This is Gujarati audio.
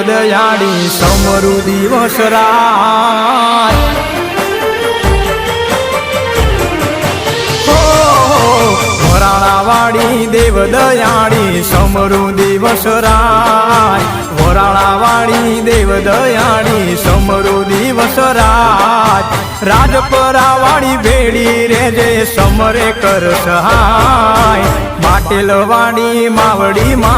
દયાળી સમરુ દિવસ રાત વરાળાવાળી દેવ દયાળી સમરુ દિવસ રાત વરાળાવાળી દેવ દયાળી સમરુ દિવસ રાત રાજપરાવાળી ભેડી રેજે સમરે કર સહાય માટેલવાળી માવડી માં